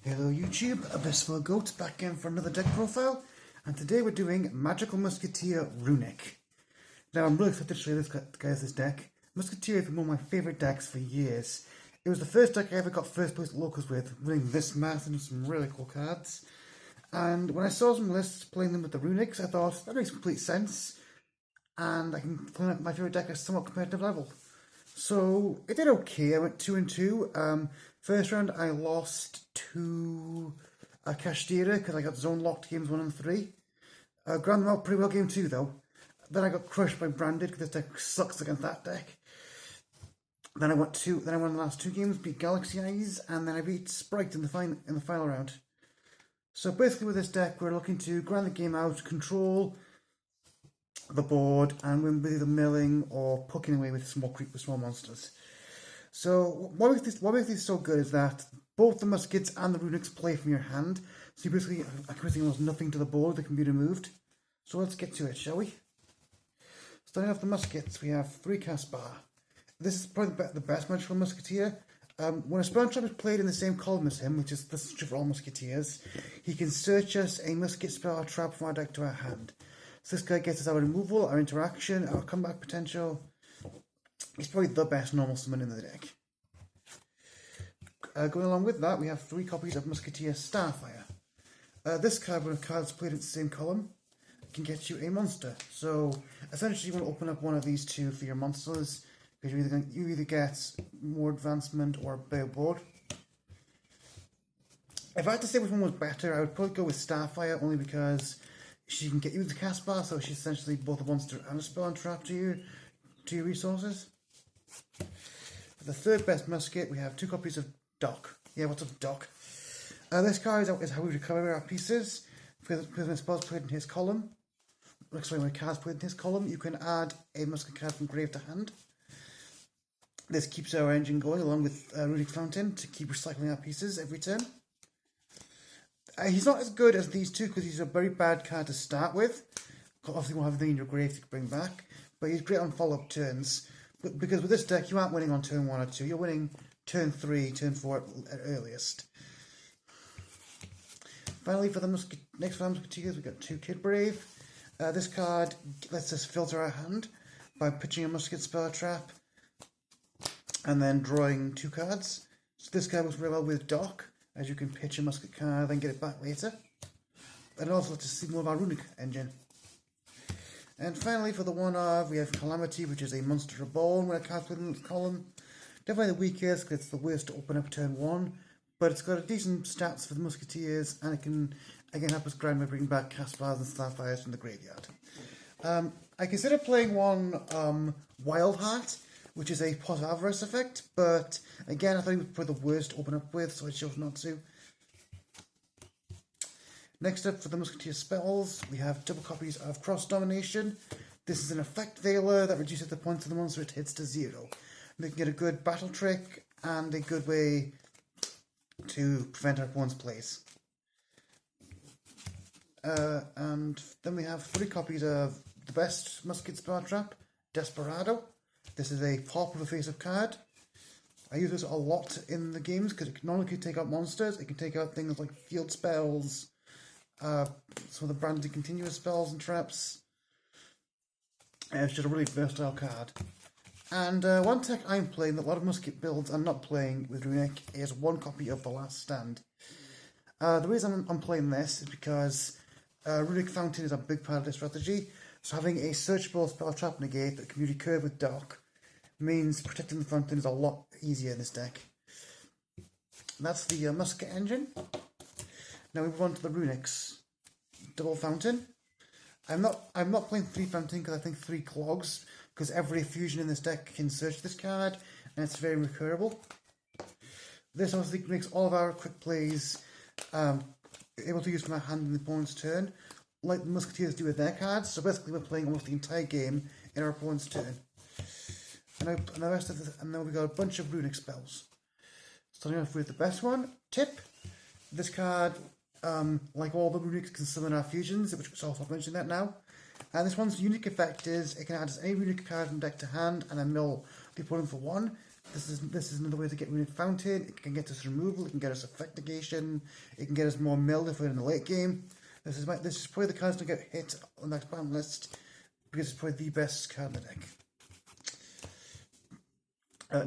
Hello YouTube, Abyssful Goat back in for another deck profile, and today we're doing Magical Musketeer Runick. Now I'm really excited to show you this deck. Musketeer has been one of my favourite decks for years. It was the first deck I ever got first place at locals with, winning this math and some really cool cards. And when I saw some lists playing them with the Runicks, I thought that makes complete sense, and I can play my favourite deck at a somewhat competitive level. So it did okay. I went 2-2. First round I lost to Musketeer because I got zone locked games 1 and 3. Ground them out pretty well game 2 though. Then I got crushed by Branded because this deck sucks against that deck. Then I won the last 2 games, beat Xyz, and then I beat Sprite in the final round. So basically with this deck we're looking to grind the game out, control the board, and win with either milling or poking away with small monsters. So what makes these so good is that both the muskets and the Runicks play from your hand, so you basically are committing almost nothing to the board that can be removed. So let's get to it, shall we? Starting off the muskets, we have 3 Caspar. This is probably the best Magical Musketeer. When a spell trap is played in the same column as him, which is this is true for all Musketeers, he can search us a musket spell or trap from our deck to our hand. So this guy gets us our removal, our interaction, our comeback potential. He's probably the best normal summon in the deck. Going along with that, we have 3 copies of Musketeer Starfire. This card, when a card's played in the same column, can get you a monster. So essentially, you want to open up one of these 2 for your monsters, because you either get more advancement or a better board. If I had to say which one was better, I would probably go with Starfire, only because she can get you the Caspar, so she's essentially both a monster and a spell and trap to your resources. For the 3rd best musket, we have 2 copies of Doc. Yeah, what's up, Doc? This card is how we recover our pieces. Because when a spell's played in his column, when a card's played in his column, you can add a musket card from grave to hand. This keeps our engine going, along with Runick Fountain, to keep recycling our pieces every turn. He's not as good as these 2 because he's a very bad card to start with. Obviously, you won't have anything in your grave to bring back, but he's great on follow-up turns. Because with this deck, you aren't winning on turn 1 or 2, you're winning turn 3, turn 4 at earliest. Finally, for the next round of Musketeers, we've got 2 Kid Brave. This card lets us filter our hand by pitching a musket spell trap and then drawing 2 cards. So this card works very well with Doc, as you can pitch a musket card, then get it back later. And it also lets us see more of our Runick Engine. And finally, for the 1-of, we have Calamity, which is a monster reborn when a card's within its column. Definitely the weakest, because it's the worst to open up turn 1. But it's got a decent stats for the Musketeers, and it can again help us grind by bringing back Caspars and Starfires from the graveyard. I consider playing one Wildheart, which is a pot avarice effect, but again I thought he was probably the worst to open up with, so I chose not to. Next up, for the Musketeer spells, we have 2 copies of Cross Domination. This is an effect veiler that reduces the points of the monster it hits to 0, making it a good battle trick and a good way to prevent our opponent's plays. And then we have 3 copies of the best musket spell trap, Desperado. This is a pop with a face-up card. I use this a lot in the games because it can not only take out monsters, it can take out things like field spells, some of the branded continuous spells and traps. It's just a really versatile card. And one tech I'm playing that a lot of musket builds are not playing with Runick is 1 copy of The Last Stand. The reason I'm playing this is because Runick Fountain is a big part of this strategy, so having a searchable spell trap negate that can be recurved with Doc means protecting the fountain is a lot easier in this deck. That's the Musket Engine. Now we move on to the Runicks. Double Fountain. I'm not playing 3 Fountain because I think 3 clogs, because every fusion in this deck can search this card, and it's very recurable. This obviously makes all of our quick plays able to use from our hand in the opponent's turn, like the Musketeers do with their cards. So basically we're playing almost the entire game in our opponent's turn. And the rest of and then we've got a bunch of Runick spells. Starting off with the best one, Tip. This card, like all the Runicks, can summon our fusions, which I've mentioned that now. And this one's unique effect is it can add any Runick card from deck to hand and then mill the opponent for 1. This is another way to get Runick Fountain. It can get us removal, it can get us effect negation, it can get us more mill if we're in the late game. This is probably the cards to get hit on that ban list because it's probably the best card in the deck.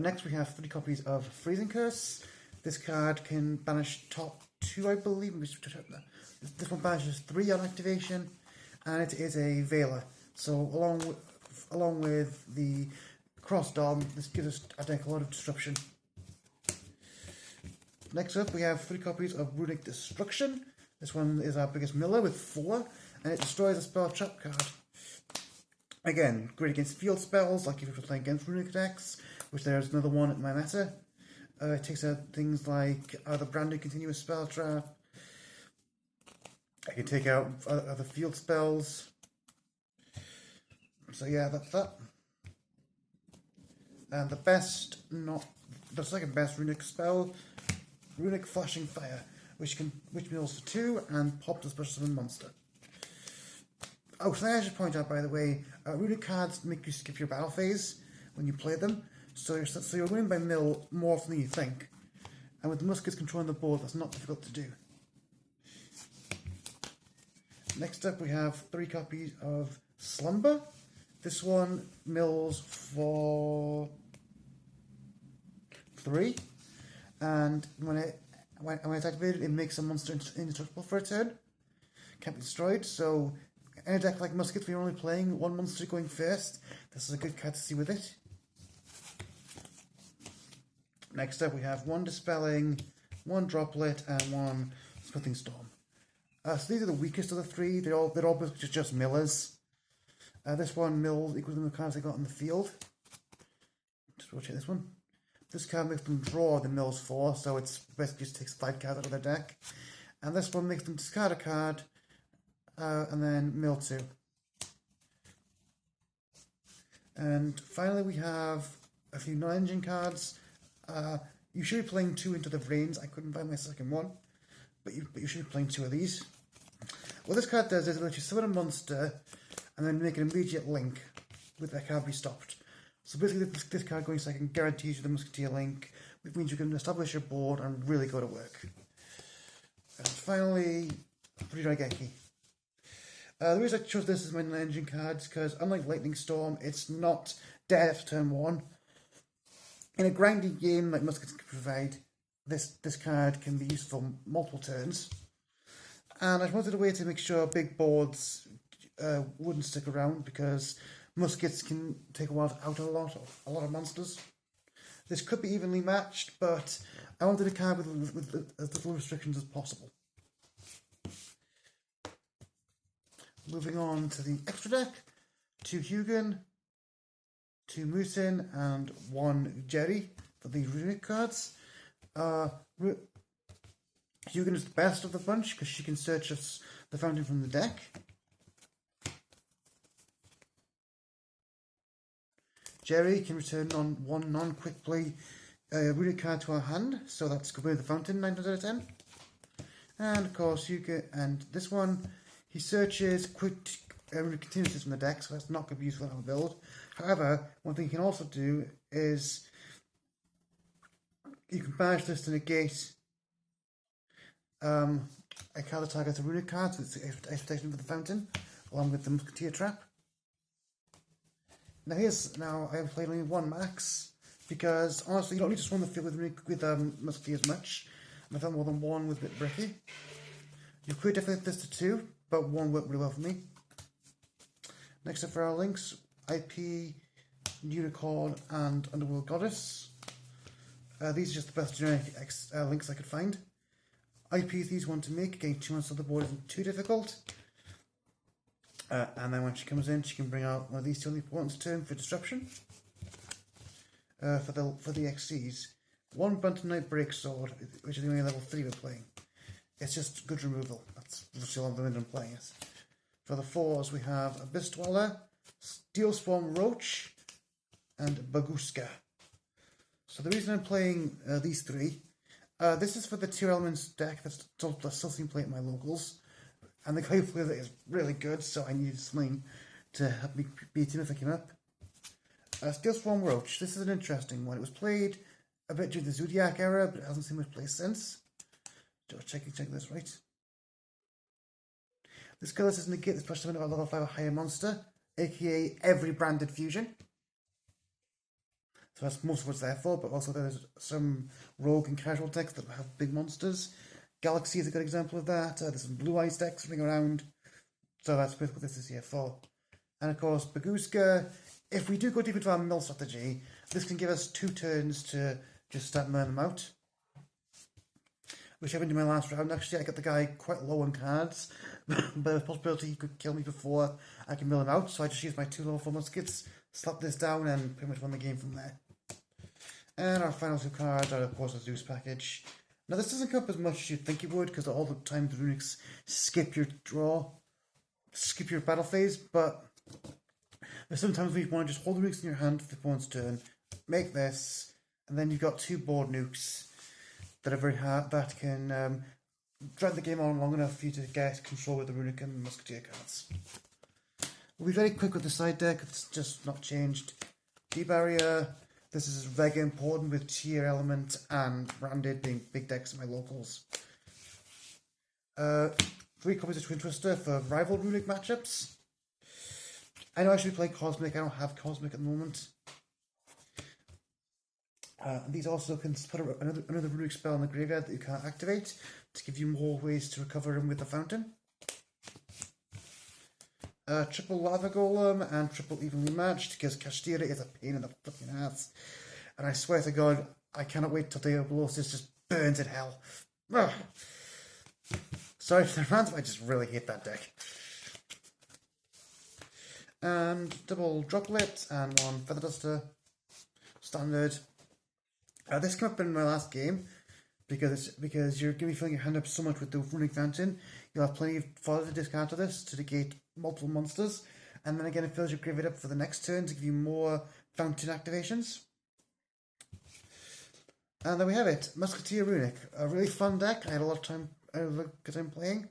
Next we have 3 copies of Freezing Curse. This card can banish top 2, I believe. This one banishes 3 on activation, and it is a Veiler. So along with the Cross Dom, this gives us a deck a lot of disruption. Next up we have 3 copies of Runick Destruction. This one is our biggest miller with 4, and it destroys a spell trap card. Again, great against field spells, like if you're playing against Runick decks, which there's another one at my meta. It takes out things like the branded continuous spell trap. I can take out other field spells. So yeah, that's that. And the second best Runick spell, Runick Flashing Fire, which mills for 2 and pops a special summon monster. Oh, so I should point out, by the way, Runick cards make you skip your battle phase when you play them, so you're winning by mill more often than you think. And with the Muskets controlling the board, that's not difficult to do. Next up, we have 3 copies of Slumber. This one mills for 3, and when it's activated, it makes a monster indestructible for a turn. Can't be destroyed. So, in a deck like Muskets, where you're only playing 1 monster going first, this is a good card to see with it. Next up, we have 1 Dispelling, 1 Droplet, and 1 Smithing Storm. So these are the weakest of the 3. They're all just millers. This one mills equal to the cards I got in the field. Just rotate this one. This card makes them draw the mills 4, so it's basically just takes 5 cards out of their deck. And this one makes them discard a card, and then mill 2. And finally we have a few non-engine cards. You should be playing 2 into the Vrains. I couldn't find my second one, but you should be playing 2 of these. What this card does is it lets you summon a monster and then make an immediate link with that card be stopped. So basically this card going second guarantees you the Musketeer link, which means you can establish your board and really go to work. And finally, Runick. The reason I chose this as my non-engine cards because unlike Lightning Storm, it's not dead after turn 1. In a grindy game like Muskets can provide, this card can be used for multiple turns. And I wanted a way to make sure big boards wouldn't stick around because Muskets can take a while to out a lot of monsters. This could be evenly matched, but I wanted a card with as little restrictions as possible. Moving on to the extra deck, 2 Hugin, 2 Mutin, and 1 Jerry for the Runick cards. Hugin is the best of the bunch because she can search the fountain from the deck. Jerry can return one non-quick play Runick card to our hand, so that's good with the fountain 9 out of 10. And of course, Hugin and this one, he searches quick continuously from the deck, so that's not going to be useful in our build. However, one thing you can also do is you can banish this to negate a card that targets a Runick card, so it's expectation for the fountain, along with the Musketeer trap. Now I have played only 1 max, because honestly you don't need to swarm the field with Musketeers much, and I found more than 1 was a bit bricky. You could definitely have this to 2, but 1 worked really well for me. Next up for our links, IP, Unicorn, and Underworld Goddess. These are just the best generic links I could find. IP is these one to make, getting 2 months on the board isn't too difficult. And then when she comes in, she can bring out one of these 2 once a turn for disruption. For the XCs, 1 Bunton Knight Break Sword, which is the only level 3 we're playing. It's just good removal. That's still on the window I'm playing it. For the 4s, we have Abyss Dweller, Steel Swarm Roach, and Baguska. So the reason I'm playing these 3, this is for the 2 elements deck that's still seen play at my locals. And the guy who plays it is really good, so I needed something to help me beat him if I came up. Steel Swarm Roach. This is an interesting one. It was played a bit during the Zodiac era, but it hasn't seen much play since. Just check this right. This colour says negate the special event of a level 5 or higher monster, aka every branded fusion. So that's most of what's there for, but also there's some rogue and casual decks that have big monsters. Galaxy is a good example of that. There's some Blue Eyes decks running around. So that's basically what this is here for. And of course, Baguska, if we do go deep into our mill strategy, this can give us 2 turns to just start milling them out. Which happened in my last round. Actually, I got the guy quite low on cards, but there's a possibility he could kill me before I can mill him out. So I just used my 2 level 4 muskets, slapped this down, and pretty much won the game from there. And our final 2 cards are, of course, a Zeus package. Now, this doesn't come up as much as you'd think it would, because all the time the Runicks skip your battle phase, but there's sometimes where you want to just hold the nukes in your hand for the opponent's turn, make this, and then you've got 2 board nukes that are very hard, that can drag the game on long enough for you to get control with the Runick and Musketeer cards. We'll be very quick with the side deck, it's just not changed. D-Barrier, this is very important with Tier Element and Branded being big decks in my locals. 3 copies of Twin Twister for rival Runick matchups. I know I should play Cosmic, I don't have Cosmic at the moment. These also can put another Runick spell in the graveyard that you can't activate to give you more ways to recover him with the fountain. Triple Lava Golem and triple Evenly Matched, because Kashtira is a pain in the fucking ass. And I swear to God, I cannot wait till Diablosis just burns in hell. Ugh. Sorry for the rant, I just really hate that deck. And double Droplet and 1 Feather Duster. Standard. This came up in my last game because you're going to be filling your hand up so much with the Runick Fountain. You'll have plenty of fodder to discard to this to negate multiple monsters, and then again it fills your graveyard up for the next turn to give you more fountain activations. And there we have it, Musketeer Runick, a really fun deck. I had a lot of time, good time playing.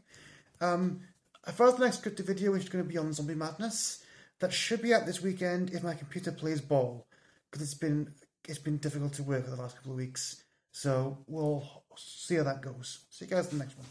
As far as the next scripted video, which is going to be on Zombie Madness, that should be out this weekend if my computer plays ball, because it's been difficult to work for the last couple of weeks. So we'll see how that goes. See you guys in the next one.